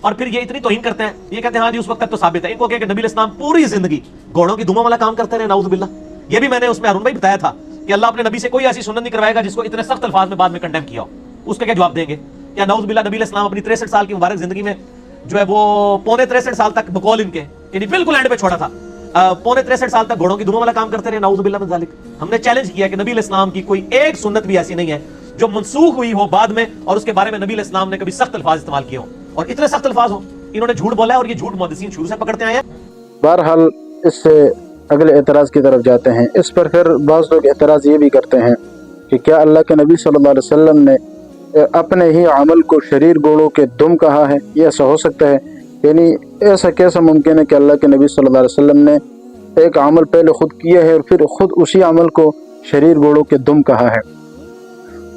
اور پھر یہ اتنی توہین کرتے ہیں, یہ کہتے ہیں ہاں جی اس وقت تک تو ثابت ہے. ان کو کہ نبی علیہ السلام پوری زندگی گھوڑوں کی دموں والا کام کرتے رہے, نعوذ باللہ. یہ بھی میں نے اس میں ہارون بھائی بتایا تھا کہ اللہ اپنے نبی سے کوئی ایسی سنت نہیں کروائے گا جس کو اتنے سخت الفاظ میں بعد میں کنڈیم کیا ہو. اس کا کیا جواب دیں گے؟ کیا نعوذ باللہ نبی علیہ السلام اپنی 63 سال کی مبارک زندگی میں جو ہے وہ پونے 63 سال تک بقول ان کے یعنی بالکل اینڈ پہ چھوڑا تھا, پونے 63 سال تک گھوڑوں کی دموں والا کام کرتے رہے, نعوذ باللہ من ذالک. ہم نے چیلنج کیا کہ نبی علیہ السلام کی کوئی ایک سنت بھی ایسی نہیں ہے جو منسوخ ہوئی ہو بعد میں اور اس کے بارے میں نبی علیہ السلام نے کبھی سخت الفاظ استعمال کیے ہوں, اور اتنے سخت الفاظ ہوں. انہوں نے جھوٹ بولا ہے اور یہ جھوٹ محدثین شروع سے پکڑتے آئے ہیں. بہرحال اس سے اگلے اعتراض کی طرف جاتے ہیں. اس پر پھر بعض لوگ اعتراض یہ بھی کرتے ہیں کہ کیا اللہ کے نبی صلی اللہ علیہ وسلم نے اپنے ہی عمل کو شریر گھوڑوں کے دم کہا ہے؟ یہ ایسا ہو سکتا ہے؟ یعنی ایسا کیسا ممکن ہے کہ اللہ کے نبی صلی اللہ علیہ وسلم نے ایک عمل پہلے خود کیا ہے اور پھر خود اسی عمل کو شریر گھوڑوں کے دم کہا ہے؟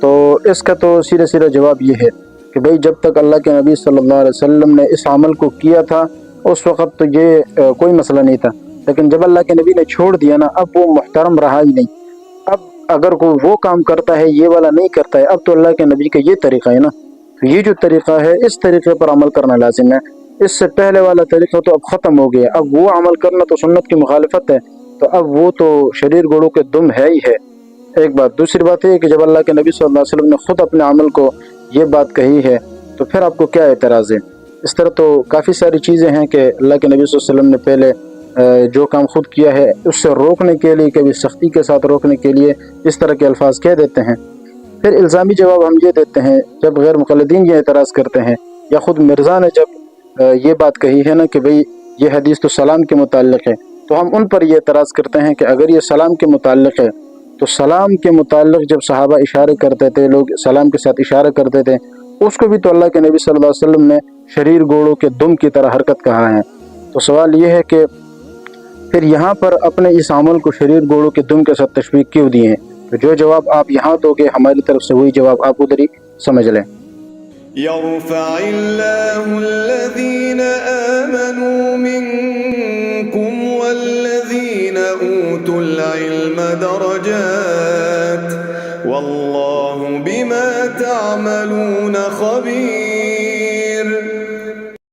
تو اس کا تو سیدھا سیدھا جواب یہ ہے کہ بھئی جب تک اللہ کے نبی صلی اللہ علیہ وسلم نے اس عمل کو کیا تھا اس وقت تو یہ کوئی مسئلہ نہیں تھا, لیکن جب اللہ کے نبی نے چھوڑ دیا نا, اب وہ محترم رہا ہی نہیں. اب اگر کوئی وہ کام کرتا ہے یہ والا نہیں کرتا ہے, اب تو اللہ کے نبی کا یہ طریقہ ہے نا, تو یہ جو طریقہ ہے اس طریقے پر عمل کرنا لازم ہے. اس سے پہلے والا طریقہ تو اب ختم ہو گیا. اب وہ عمل کرنا تو سنت کی مخالفت ہے, تو اب وہ تو شریر گھوڑوں کے دم ہے ہی ہے. ایک بات. دوسری بات یہ کہ جب اللہ کے نبی صلی اللہ علیہ وسلم نے خود اپنے عمل کو یہ بات کہی ہے تو پھر آپ کو کیا اعتراض ہے؟ اس طرح تو کافی ساری چیزیں ہیں کہ اللہ کے نبی صلی اللہ علیہ وسلم نے پہلے جو کام خود کیا ہے اس سے روکنے کے لیے, کبھی سختی کے ساتھ روکنے کے لیے اس طرح کے الفاظ کہہ دیتے ہیں. پھر الزامی جواب ہم یہ دیتے ہیں جب غیر مقلدین یہ اعتراض کرتے ہیں, یا خود مرزا نے جب یہ بات کہی ہے نا کہ بھئی یہ حدیث تو سلام کے متعلق ہے, تو ہم ان پر یہ اعتراض کرتے ہیں کہ اگر یہ سلام کے متعلق ہے تو سلام کے متعلق جب صحابہ اشارے کرتے تھے, لوگ سلام کے ساتھ اشارہ کرتے تھے, اس کو بھی تو اللہ کے نبی صلی اللہ علیہ وسلم نے شریر گھوڑوں کے دم کی طرح حرکت کہا ہے. تو سوال یہ ہے کہ پھر یہاں پر اپنے اس عمل کو شریر گھوڑوں کے دم کے ساتھ تشبیہ کیوں دیے ہیں؟ تو جو جواب آپ یہاں دو گے ہماری طرف سے وہی جواب آپ ادھر ہی سمجھ لیں. يرفع الله الذين آمنوا منكم والذين أوتوا العلم درجات والله بما تعملون خبير.